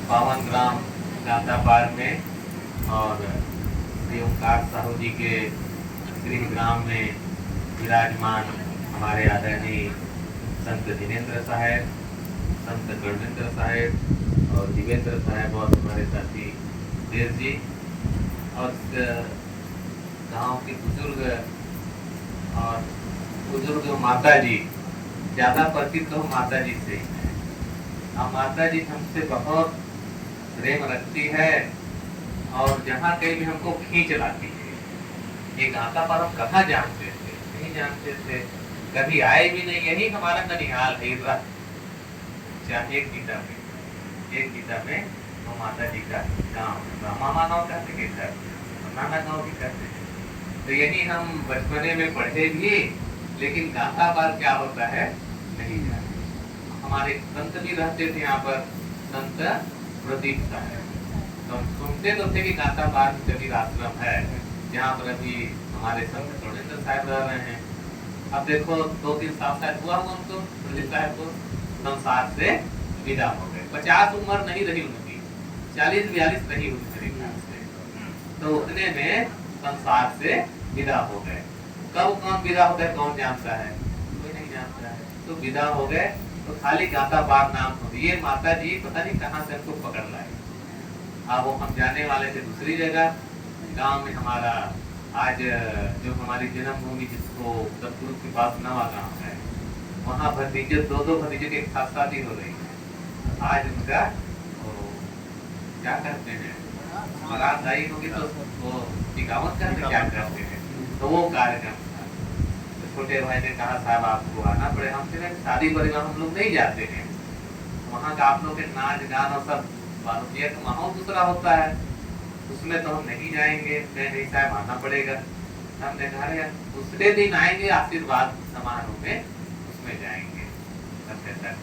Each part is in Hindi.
पावन ग्राम गांधापार में और श्री ओंकार साहू जी के गृह ग्राम में विराजमान हमारे आदरणीय संत दिनेंद्र साहेब, संत कर्णेंद्र साहेब और दिवेंद्र साहेब और हमारे साथी देव जी और गांव के बुजुर्ग माता जी, ज्यादा परिचित तो माता जी से ही है। अब माता जी हमसे बहुत प्रेम रखती है और जहाँ कहीं भी हमको खींच लाती है। ये गांधापार हम कहाँ जानते थे, नहीं जानते थे, कभी आए भी नहीं। यही हमारा ननिहाल है। चाहे एक गीता में वो माता जी का गाँव, मामा गाँव कहते हैं, घर नाना गाँव भी कहते हैं। तो यही हम बचपने में पढ़े भी, लेकिन गांधापार क्या होता है नहीं जानते। हमारे संत भी रहते थे यहाँ पर, संत प्रदीप साहब। तो हम सुनते तो थे कि गांधापार कबीर आश्रम है, जहाँ पर अभी हमारे संत कर्णेंद्र साहब रह रहे हैं। अब देखो 2-3 साल शायद हुआ उनको, प्रदीप साहब को संसार से विदा हो गए। 50 उम्र नहीं रही उनकी, 40-42 रही उनकी मेरे ख्याल से। तो उतने में संसार से विदा हो गए। कब कौन विदा हो गए कौन जानता है, कोई नहीं जानता है। तो विदा हो गए तो खाली गांधापार नाम हो। ये माता जी पता नहीं कहाँ से हमको पकड़ लाए। अब वो हम जाने वाले थे दूसरी जगह, गांव में हमारा आज जो हमारी जन्मभूमि जिसको दत्तपुर के पास नवा गांव है, वहाँ भतीजे 2 भतीजे की एक साथ शादी हो रही है। आज उनका क्या करते हैं, बारात आई होगी तो वो टिकावत करते क्या करते हैं, तो वो कार्यक्रम था। तो छोटे भाई ने कहा साहब आपको आना पड़े। हमसे शादी परिवार हम लोग नहीं जाते हैं, वहाँ का आप लोग के नाच गान और सब भारतीय का माहौल दूसरा होता है, उसमें तो हम नहीं जाएंगे। नहीं साहब आना पड़ेगा। हमने कहा यार दूसरे दिन आएंगे आशीर्वाद समारोह में, उसमें जाएंगे।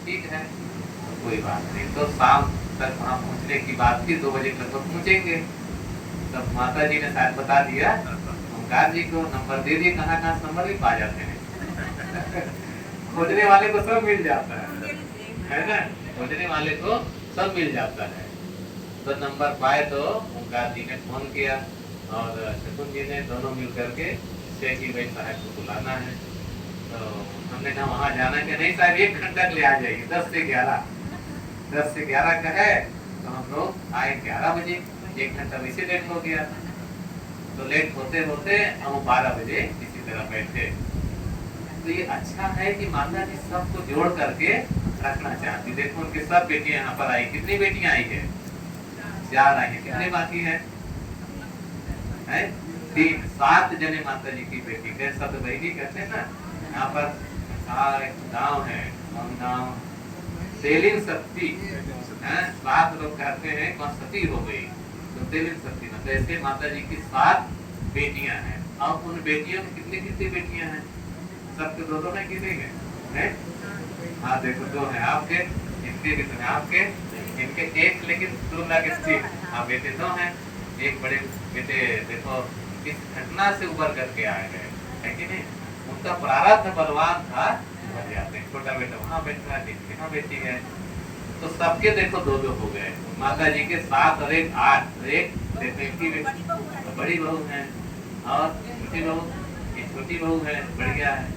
ठीक है, तो कोई बात नहीं। तो शाम तक वहाँ पहुँचने की बात थी, 2 बजे तक तो पहुँचेंगे। तब माता जी ने शायद बता दिया ओंकार जी को, नंबर दे दिए, कहाँ नंबर भी पा जाते हैं। खोजने वाले को सब मिल जाता है ना, खोजने वाले को सब मिल जाता है। तो नंबर पाए तो ओंकार जी ने फोन किया और शकुन जी ने, दोनों मिल करके शेख भाई साहब को बुलाना है। तो हमने कहा वहाँ जाना है कि नहीं साहब 1 घंटा ले आ जाइए, 10 से 11 का है। तो हम लोग आए 11 बजे, 1 घंटा वैसे लेट हो गया। तो लेट होते होते हम 12 बजे इसी तरह बैठे। तो ये अच्छा है कि माता जी सबको जोड़ करके रखना चाहती। देखो उनके सब बेटियां यहाँ पर आई। कितनी बेटियां आई है? 4 आई है। कितने बाकी है? 3, 7 जने माता जी की बेटी के सब बहनी कहते हैं ना। यहाँ पर गाँव है, गाँव तेलिन शक्ति, 7 लोग कहते हैं कौन सती हो गई, तो तेलिन शक्ति मतलब ऐसे माता जी की 7 बेटियां हैं। और उन बेटियों में कितनी बेटियां हैं? सबके 2 में गिनेंगे हैं? हाँ देखो 2 है आपके, इनके भी तो है आपके, इनके 1, लेकिन 2 लगे 3। हाँ बेटे 2 हैं। एक बड़े बेटे देखो इस घटना से उबर करके आ गए, है कि नहीं? उनका प्रारब्ध बलवान था, उबर जाते हैं। छोटा बेटा वहाँ बैठा है, यहाँ बेटी है। तो सबके देखो 2 हो गए। माता जी के 7 और 1 8, और एक देखो इनकी बड़ी बहू है और छोटी बहू, ये छोटी बहू है, बढ़िया है।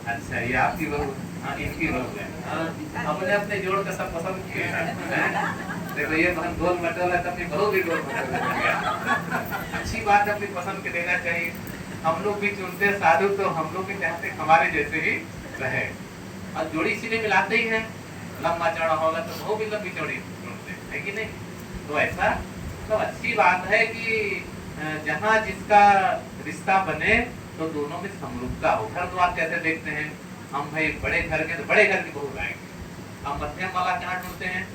अच्छा ये आपकी बहू, हाँ इनकी बहू है। हाँ अपने अपने जोड़ का सब पसंद किए हैं। देखो ये बहन गोल मटोल है, अपनी बहू भी गोल मटोल है। अच्छी बात अपनी पसंद के देना चाहिए। हम लोग भी चुनते साधु, तो हम लोग भी चाहते हमारे जैसे ही रहे। और जोड़ी इसीलिए मिलाते ही है, लंबा चौड़ा होगा तो वो भी लंबी चौड़ी चुनते है कि नहीं? तो ऐसा तो अच्छी बात है कि जहाँ जिसका रिश्ता बने तो दोनों में समरूपता हो। घर द्वार कैसे देखते हैं हम, भाई बड़े घर के तो बड़े घर की बहू लाएंगे, हम मध्यम वाला कहाँ ढूंढते हैं,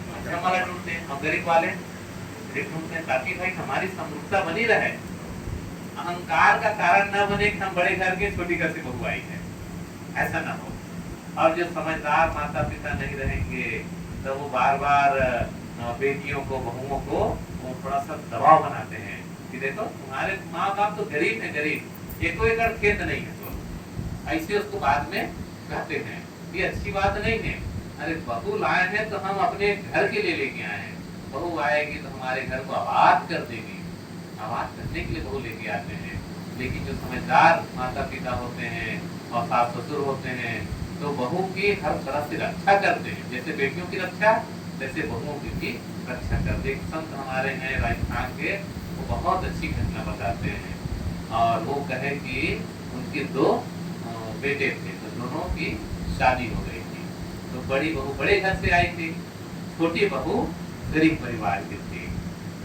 मध्यम वाला ढूंढते हैं, हम गरीब वाले गरीब ढूंढते हैं, ताकि भाई हमारी समरूपता बनी रहे। अहंकार का कारण न बने कि हम बड़े घर के छोटी घर से बहू आई है, ऐसा ना हो। और जो समझदार माता पिता नहीं रहेंगे तो वो बार बार बेटियों को, बहुओं को वो थोड़ा सा दबाव बनाते हैं कि देखो तुम्हारे माँ बाप तो गरीब है, गरीब, 1 एकड़ खेत नहीं है, तो ऐसे उसको बाद में कहते हैं। ये अच्छी बात नहीं है। अरे बहू लाए हैं तो हम अपने घर के लिए लेके आए हैं, बहू आएगी तो हमारे घर को आबाद कर देगी, आबाद करने के लिए बहू लेके आते हैं। लेकिन जो समझदार माता पिता होते हैं और सास ससुर होते हैं तो बहू की हर तरह से रक्षा करते हैं, जैसे बेटियों की रक्षा वैसे बहुओं की भी रक्षा करते। एक संत हमारे हैं राजस्थान के, वो बहुत अच्छी घटना बताते हैं, और वो कहे कि उनके दो बेटे थे, तो दोनों की शादी हो गई थी। तो बड़ी बहू बड़े घर से आई थी, छोटी बहू गरीब परिवार की थी।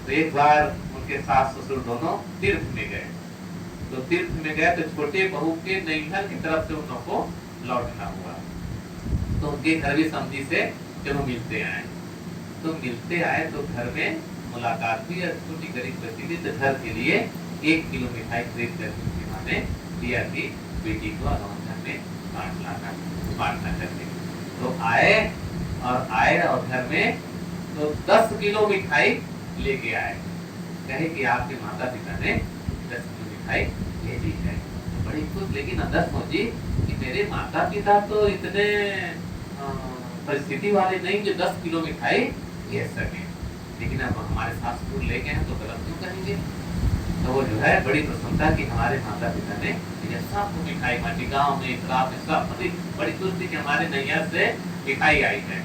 तो एक बार उनके सास ससुर दोनों तीर्थ में गए, तो तीर्थ में गए तो छोटे बहू के नैहर की तरफ से उन लोगों को लौटना हुआ। तो उनके घर भी समझी से चलो मिलते आए, तो मिलते आए तो घर में मुलाकात हुई, छोटी गरीब बच्ची थी, तो घर के लिए 1 किलो मिठाई खरीद कर उनकी माँ ने दिया कि बेटी को घर में बांटना करके। तो आए और घर में तो 10 किलो मिठाई लेके आए, कहे कि आपके माता पिता ने 10 किलो मिठाई भेजी है। तो बड़ी खुश, लेकिन अंदर सोची कि मेरे माता पिता तो इतने परिस्थिति वाले नहीं जो 10 किलो मिठाई भेज सके, लेकिन अब हमारे सास ससुर ले गए हैं तो गलत क्यों कहेंगे। तो वो जो है बड़ी प्रसन्नता कि हमारे माता पिता ने सबको मिठाई बांटी, गाँव में इतराफ में सब बड़ी खुश थी कि हमारे नैहर से मिठाई आई है।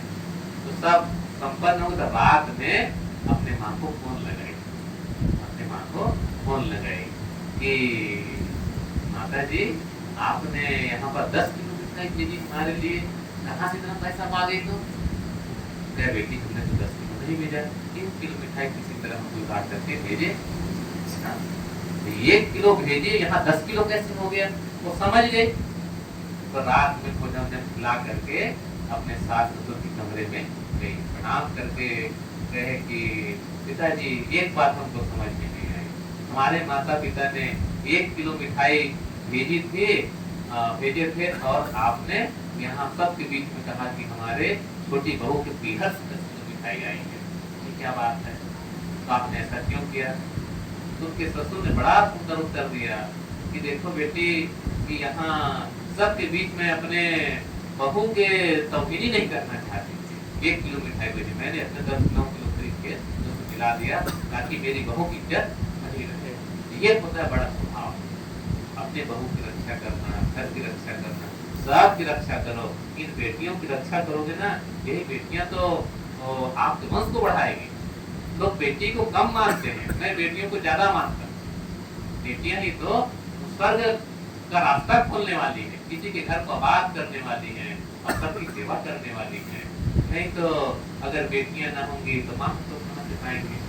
तो सब संपन्न हो, तो रात में अपने माँ को फोन लगाई, अपने माँ को फोन लगाई कि माता जी आपने यहाँ पर 10 किलो मिठाई भेजी हमारे लिए, कहाँ से इतना पैसा मांगे? तो कह बेटी हमने तो 10 किलो नहीं भेजा, 1 किलो मिठाई किसी तरह हम जुगाड़ करके भेजे। अच्छा 1 किलो भेजे, यहाँ 10 किलो कैसे हो गया? वो समझ गई। तो रात में भोजन ने खिला करके अपने सास ससुर के कमरे में गई, प्रणाम करके कहे कि पिताजी एक बात हमको समझ में नहीं आई, हमारे माता पिता ने 1 किलो मिठाई भेजे थे और आपने यहाँ सबके बीच में कहा कि हमारे छोटी बहू के पीहर से 10 किलो मिठाई आई है, ये क्या बात है? तो आपने ऐसा क्यों किया? तो उसके ससुर ने बड़ा सुंदर उत्तर दिया कि देखो बेटी कि यहाँ सबके बीच में अपने बहू के तौहीनी नहीं करना चाहती थी। 1 किलो मिठाई भेजी, मैंने अपने 10 किलो खरीद के उसको खिला दिया ताकि मेरी बहू की इज्जत बनी रहे। ये होता है बड़ा स्वभाव, अपने बहू की रक्षा करना, घर की रक्षा करना, सबकी रक्षा करो। इन बेटियों की रक्षा करोगे ना, यही बेटियां तो आपके वंश को बढ़ाएगी। लोग बेटी को कम मानते हैं, मैं बेटियों को ज्यादा मानता हूँ। बेटियां ही तो स्वर्ग का रास्ता खोलने वाली है, किसी के घर को आबाद करने वाली है और सबकी सेवा करने वाली है। नहीं तो अगर बेटियां ना होंगी तो माँ तो खाना सिखाएंगे,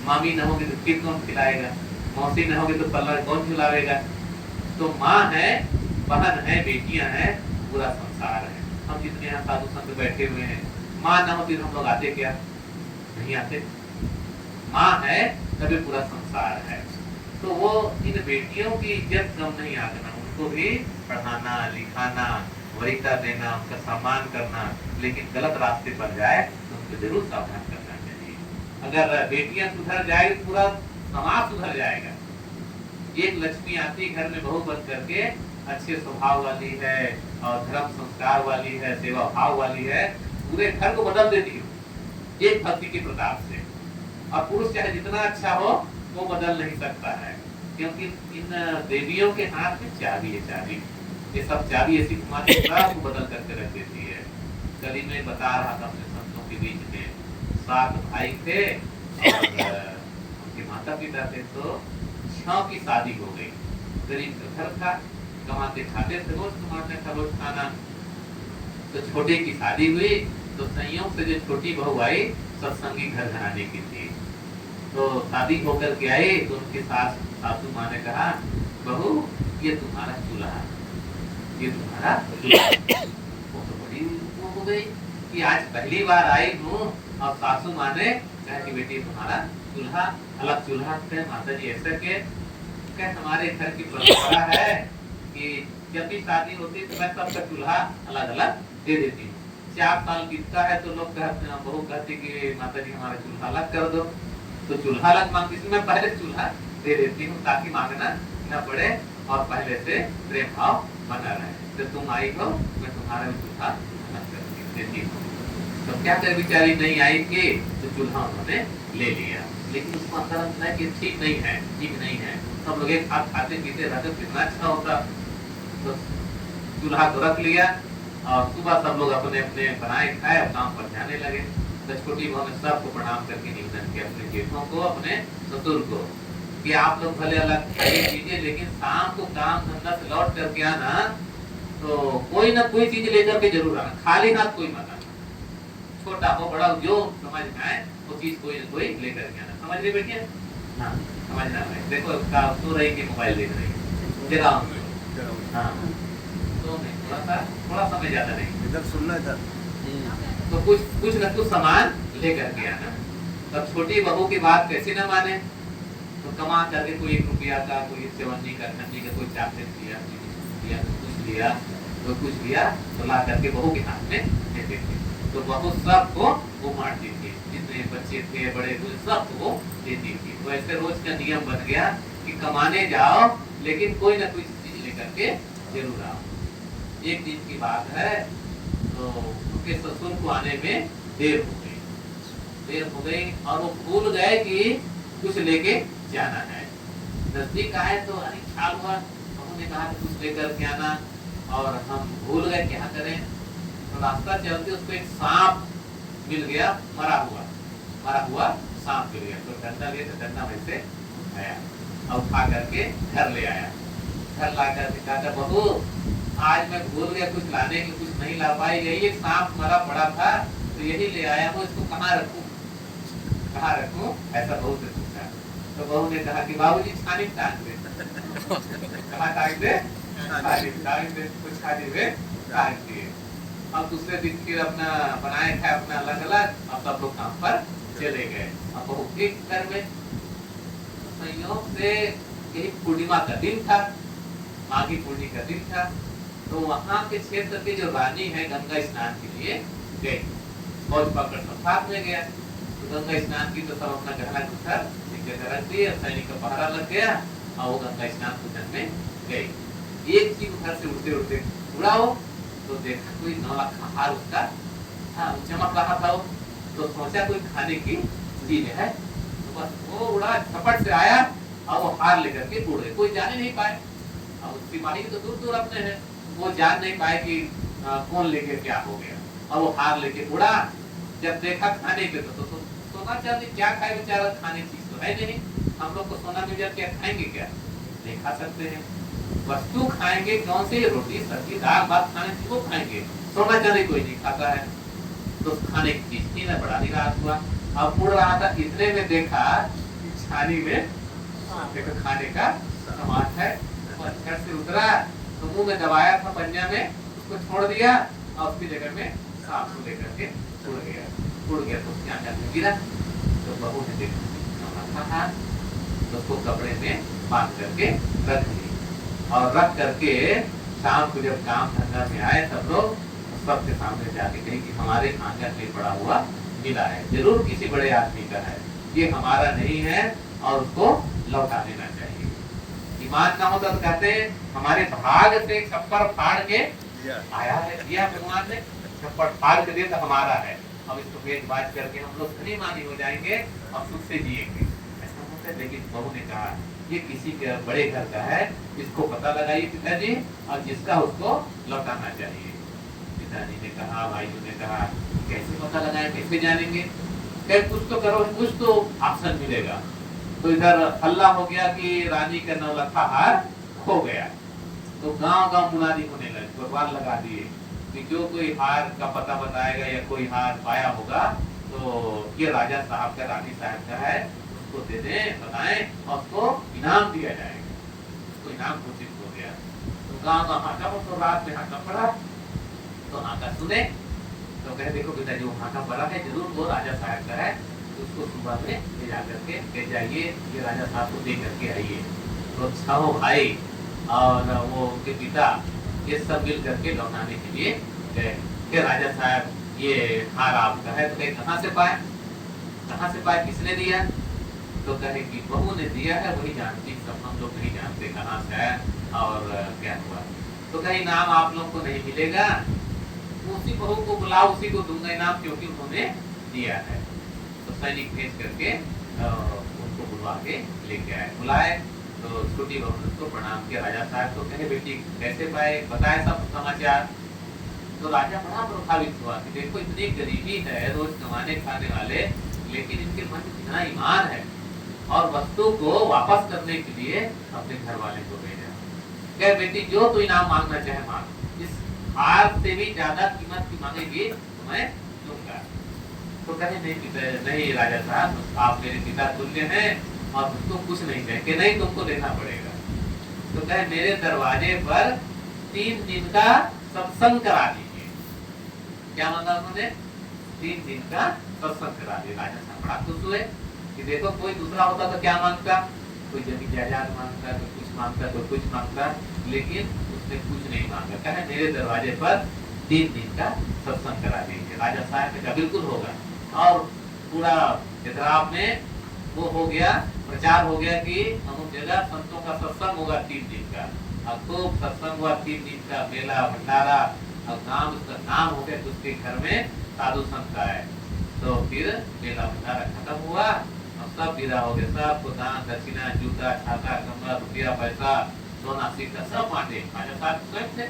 मामी ना होगी तो फिर कौन खिलाएगा, मौसी ना होगी तो पल्ला कौन खिलाएगा। तो माँ है, बहन है, बेटियां हैं, पूरा संसार है। हम जितने यहाँ साधु संत बैठे हुए हैं, माँ ना होती तो हम लोग आते क्या? नहीं आते। माँ है तभी पूरा संसार है। तो वो इन बेटियों की इज्जत कम नहीं आना, उनको भी पढ़ाना लिखाना, वरीयता देना, उनका सम्मान करना, लेकिन गलत रास्ते पर जाए तो उनको जरूर सावधान करना चाहिए। अगर बेटियां सुधर जाएगी तो पूरा समाज सुधर जाएगा। एक लक्ष्मी आती घर में बहू बन करके, अच्छे स्वभाव वाली है और धर्म संस्कार वाली है, सेवा भाव वाली है, पूरे घर को बदल देती है एक भक्ति के प्रताप से। और पुरुष चाहे जितना अच्छा हो वो बदल नहीं सकता है, क्योंकि इन देवियों के हाथ में चाबी है, चाबी। ये सब चाबी ऐसी तुम्हारे को बदल करके रख देती है। कल ही मैं बता रहा था अपने संतों के बीच में 7 भाई थे और उनके माता पिता थे, तो 6 की शादी हो गई। गरीब का घर था, कमाते खाते थे, रोज कमाते था, रोज खाना। तो छोटे की शादी हुई तो संयोग से जो छोटी बहू आई सत्संगी घर घराने की थी। तो शादी होकर के आई तो उनकी सासू माँ ने कहा, बहू ये तुम्हारा चूल्हा, ये तुम्हारा चूल्हा। वो तो बड़ी हो गई कि आज पहली बार आई हूँ और सासू माँ ने कहा कि बेटी तुम्हारा चूल्हा अलग चूल्हा है। माता जी ऐसा के हमारे घर की परंपरा है कि जब भी शादी होती है तो मैं सबका चूल्हा अलग अलग दे देती हूँ। 4 साल बीतता है तो लोग कहते हैं, बहू कहती कि माता जी हमारा चूल्हा अलग कर दो। तो चूल्हा अलग मांगती थी, मैं पहले चूल्हा दे देती हूँ ताकि मांगना न पड़े और पहले से प्रेम भाव बना रहे। तो तुम आई हो, मैं तुम्हारा भी चूल्हा अलग कर देती हूँ। तो क्या कर बेचारी नहीं आई थी तो चूल्हा उन्होंने ले लिया, लेकिन उसको अंदर अंदर कि ठीक नहीं है, ठीक नहीं है। सब लोग एक साथ खाते पीते रहते कितना अच्छा होता। तो चूल्हा तो रख लिया और सुबह सब लोग अपने अपने बनाए खाए और काम पर जाने लगे। तो छोटी बहू ने सबको प्रणाम करके निवेदन किया अपने जेठों को, अपने ससुर को, कि आप लोग भले अलग खाइए कीजिए, लेकिन शाम को काम धंधा से लौट करके आना तो कोई ना कोई चीज लेकर के जरूर आना, खाली हाथ कोई मत आना। छोटा हो बड़ा हो जो समझ में आए वो चीज कोई ना कोई लेकर के आना। समझ रहे बेटिया? हाँ समझना है। देखो सो रही कि मोबाइल देख रही है, जगाओ। हाँ तो नहीं, थोड़ा समय ज्यादा नहीं, इधर सुनना इधर। तो कुछ न कुछ सामान लेकर के आना। तब छोटी बहू की बात कैसे न माने, तो कमा करके कोई 1 रुपया का, कोई सेवन्नी का, ठंडी का, कोई चॉकलेट लिया, कुछ लिया तो ला करके बहू के हाथ में देते थे। तो बहू सबको वो बांटती थी, जितने बच्चे थे बड़े थे सबको देती थी। तो ऐसे रोज का नियम बन गया कि कमाने जाओ लेकिन कोई ना कोई चीज लेकर के जरूर आओ। एक दिन की बात है, तो उनके ससुर को आने में देर हो गई और वो भूल गए कि कुछ लेके जाना है। नजदीक आए तो अरे ख्याल हुआ, उन्होंने कहा कि कुछ लेकर के आना और हम भूल गए, क्या करें। तो रास्ता चलते उसको एक सांप मिल गया, मरा हुआ सांप मिल गया। तो डंडा लिया, तो डंडा में से उठाया और उठा करके घर ले आया। घर ला करके कहा बहू आज मैं भूल गया कुछ लाने की, कुछ नहीं ला पाई, यही एक सांप मरा पड़ा था तो यही ले आया हूँ, इसको कहाँ रखूं ऐसा बहू से पूछा। तो बहू ने कहा कि बाबूजी छानी टांग दे। कहाँ टांग दे? टांग दे, कुछ छानी में टांग दिए। अब दूसरे दिन फिर अपना बनाए खाए अपना अलग अलग, अब सब लोग काम पर चले गए। अब बहू के घर में संयोग से यही पूर्णिमा का दिन था, माघी पूर्णिमा का दिन था। तो वहाँ के क्षेत्र की जो रानी है गंगा स्नान के लिए गई, फौज पकड़ सब साथ में गया। तो गंगा स्नान की तो सब अपना गहना गुथर एक जगह रख दिया, सैनिक का पहरा लग गया और वो गंगा स्नान पूजन में गई। एक चीज उधर से उड़ते उड़ते उड़ा हो तो देखा कोई नौलखा हार उसका चमक रहा था। वो तो सोचा कोई खाने की चीज है, तो बस वो उड़ा, झपट से आया और वो हार लेकर के उड़ गए। कोई जाने नहीं पाए। अब सिपाही तो दूर दूर अपने हैं, वो जान नहीं पाए कि कौन लेके क्या हो गया। और वो हार लेके उड़ा। जब देखा खाने के तो सोना चांदी क्या खाए बेचारा, खाने चीज तो है नहीं। हम लोग को सोना मिल जाए क्या खाएंगे, क्या नहीं खा सकते हैं। वस्तु खाएंगे कौन सी, रोटी सब्जी दाल भात खाने की वो खाएंगे, सोना चांदी कोई नहीं खाता है। तो खाने की चीज थी ना, बड़ा निराश हुआ। अब उड़ रहा था, इतने में देखा छानी में देखो खाने का सामान है। झट से उतरा तो मुंह में दबाया था पंजा में, उसको छोड़ दिया और उसकी जगह में सांप को लेकर के उड़ गया तो उसके आंचल में गिरा। तो बहू ने देखा तो उसको कपड़े में बांध करके रख ली। और रख करके शाम को जब काम धंधा में आए सब लोग सबके सामने जाके कही कि हमारे आंचल में पड़ा हुआ मिला है, जरूर किसी बड़े आदमी का है, ये हमारा नहीं है और उसको लौटा देना चाहिए। ईमान ना होता तो कहते हमारे भाग से छप्पर फाड़ के आया है, दिया भगवान ने, छप्पर फाड़ के दिया तो हमारा है। अब इसको बेच बाज करके हम लोग धनी मानी हो जाएंगे और सुख से जिएंगे, ऐसा होता है। लेकिन बहू ने कहा ये किसी के बड़े घर का है, इसको पता लगाइए पिताजी, और जिसका उसको लौटाना चाहिए। पिताजी ने कहा, भाइयों ने कहा कैसे पता लगाए, कैसे जानेंगे, कुछ तो करो, कुछ तो ऑप्शन मिलेगा। तो इधर हल्ला हो गया कि रानी का नौलखा हार खो गया। तो गांव गांव मुनादी होने लगे, गुरबार लगा दिए कि जो कोई हार का पता बताएगा या कोई हार पाया होगा तो ये राजा साहब का, रानी साहब का है, उसको दे दें, बताएं और उसको इनाम दिया जाएगा। उसको इनाम घोषित हो गया। तो गांव का हाथा, तो रात में हाथा पड़ा। तो हाथा सुने तो कहे देखो बेटा जो हाथा पड़ा है जरूर वो राजा साहब का है, उसको सुबह में ले जा करके ले जाइए, ये राजा साहब को दे करके आइए। तो छह भाई और वो उनके पिता ये सब मिल करके लौटाने के लिए गए कि राजा साहब ये हार आपका है। तो कहे कहाँ से पाए, कहाँ से पाए, किसने दिया? तो कहे कि बहू ने दिया है, वही जानती, सब हम लोग नहीं जानते कहाँ से है और क्या हुआ। तो कहीं नाम आप लोग को नहीं मिलेगा, उसी बहू को बुलाओ, उसी को दूंगा इनाम, क्योंकि उन्होंने दिया है। तो सैनिक भेज करके उनको बुलवा के लेके आए। बुलाए तो छोटी बहू ने उसको प्रणाम किया। राजा साहब तो कहे बेटी कैसे पाए, बताए सब समाचार। तो राजा बड़ा प्रभावित हुआ कि देखो इतनी गरीबी है, रोज कमाने खाने वाले, लेकिन इनके मन में इतना ईमान है, और वस्तु को वापस करने के लिए अपने घर वाले को भेजा। कहे बेटी जो तू इनाम मांगना चाहे मांग, इस हार से भी ज्यादा कीमत की मांगेगी तो मैं दूंगा। तो कहे नहीं राजा साहब, आप मेरे पिता तुल्य हैं और मुझको कुछ नहीं कहे, नहीं तुमको देना पड़ेगा। तो कहे मेरे दरवाजे पर 3 दिन का सत्संग करा दीजिए। क्या मांगा उन्होंने? 3 दिन का सत्संग करा दिया। राजा साहब बड़ा खुश हुए कि देखो कोई दूसरा होता तो क्या मांगता, कोई जमीन जायदाद मांगता, कोई कुछ मांगता, कोई कुछ मांगता, लेकिन उसने कुछ नहीं मांगा। कहे मेरे दरवाजे पर 3 दिन का सत्संग करा दीजिए। राजा साहब ने कहा बिल्कुल होगा, और पूरा इतराब में वो हो गया, प्रचार हो गया कि अमुक जगह संतों का सत्संग होगा 3 दिन का। अब खूब सत्संग हुआ, 3 दिन का मेला भंडारा। अब नाम उसका नाम हो गया कि उसके घर में साधु संत आए। तो फिर मेला भंडारा खत्म हुआ और सब विदा हो गए। सबको दान दक्षिणा, जूता छाता कमरा रुपया पैसा सोना सिक्का सब बांटे। राजा साहब स्वयं थे,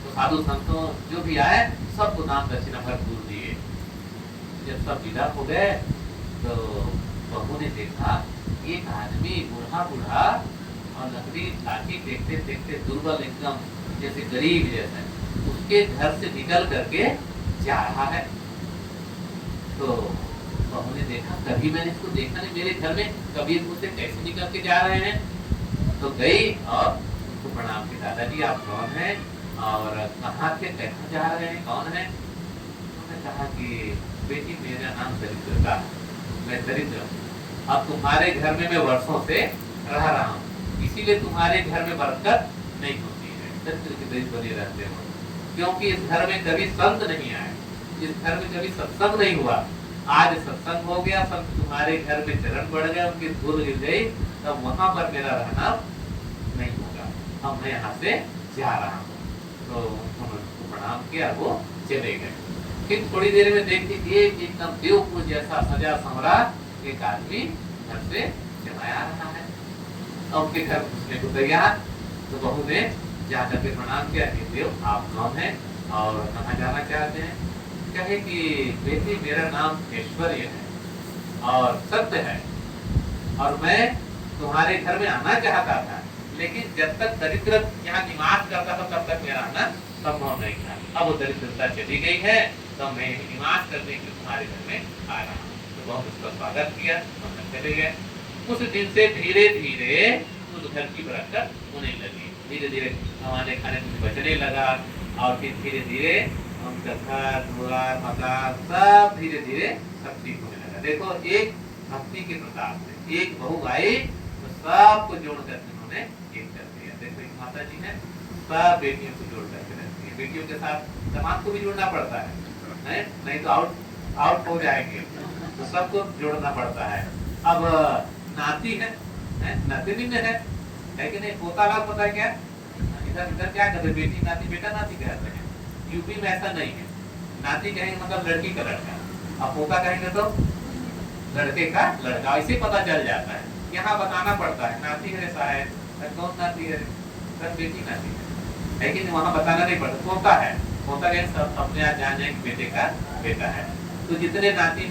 तो साधु संतों जो भी आए सबको दान दक्षिणा भरपूर दिए। जब सब विदा हो गए तो बहू ने देखा एक आदमी बूढ़ा बूढ़ा और लकड़ी लाठी देखते देखते दुर्बल, एकदम जैसे गरीब जैसा, उसके घर से निकल करके जा रहा है। तो बहू ने देखा कभी मैंने इसको देखा नहीं, मेरे घर में कभी मुझसे कैसे निकल के जा रहे हैं। तो गई और उनको प्रणाम की, दादाजी आप कौन हैं और कहाँ से कैसे जा रहे हैं, कौन है? उन्होंने कहा कि बेटी मेरा नाम दरिद्रता, मैं दरिद्र हूँ, अब तुम्हारे घर में मैं वर्षों से रह रहा हूँ, इसीलिए तुम्हारे घर में बरकत नहीं होती है, दरिद्र के दरिद्र बने रहते हो, क्योंकि इस घर में कभी संत नहीं आए, इस घर में कभी सत्संग नहीं हुआ। आज सत्संग हो गया, संत तुम्हारे घर में चरण बढ़ गए, उनकी धूल गिर गई, तब वहां पर मेरा रहना नहीं होगा, अब मैं यहाँ से जा रहा हूँ। तो उन्होंने प्रणाम किया, वो चले गए। फिर थोड़ी देर में देखिए एक एकदम देवपुर जैसा सजा संवरा एक आदमी घर से चलाया रहा है, और उनके घर घुसने को तैयार। तो बहू ने जाकर के प्रणाम किया कि देव आप कौन हैं और कहाँ जाना चाहते हैं? कहे कि बेटी मेरा नाम ऐश्वर्य है और सत्य है, और मैं तुम्हारे घर में आना चाहता था, लेकिन जब तक दरिद्र यहाँ निवास करता था तब तक मेरा आना संभव नहीं था। अब वो दरिद्रता चली गई है तो मैं निवास करने के तुम्हारे घर में आ रहा हूँ। तो बहुत उसका स्वागत किया, हम चले गए। उस दिन से धीरे धीरे उस घर की बरकत होने लगी, धीरे धीरे कमाने खाने में बचने लगा, और फिर धीरे धीरे उनका घर द्वार मकान सब धीरे धीरे सब ठीक होने लगा। देखो एक भक्ति के प्रताप से एक बहू आई तो सबको जोड़ करके उन्होंने एक कर दिया। देखो एक माता जी है, सब बेटियों को जोड़ करके रखती है, बेटियों के साथ समाज को भी जोड़ना पड़ता है, नहीं तो आउट हो जाएंगे, तो सबको जोड़ना पड़ता है। अब नाती है, नातिनी में है कि नहीं, पोता लाल पता है क्या, इधर इधर क्या कहते, बेटी नाती बेटा नाती कहते हैं। यूपी में ऐसा नहीं है, नाती कहेंगे मतलब लड़की का लड़का, अब पोता कहेंगे तो लड़के का लड़का, ऐसे पता चल जाता है। यहाँ बताना पड़ता है नाती है शायद, कौन नाती है, सर बेटी नाती है कि नहीं, वहाँ बताना नहीं पड़ता, पोता है, पोता कहेंगे सब अपने आप जान जाए बेटे का बेटा है। तो जितने नाती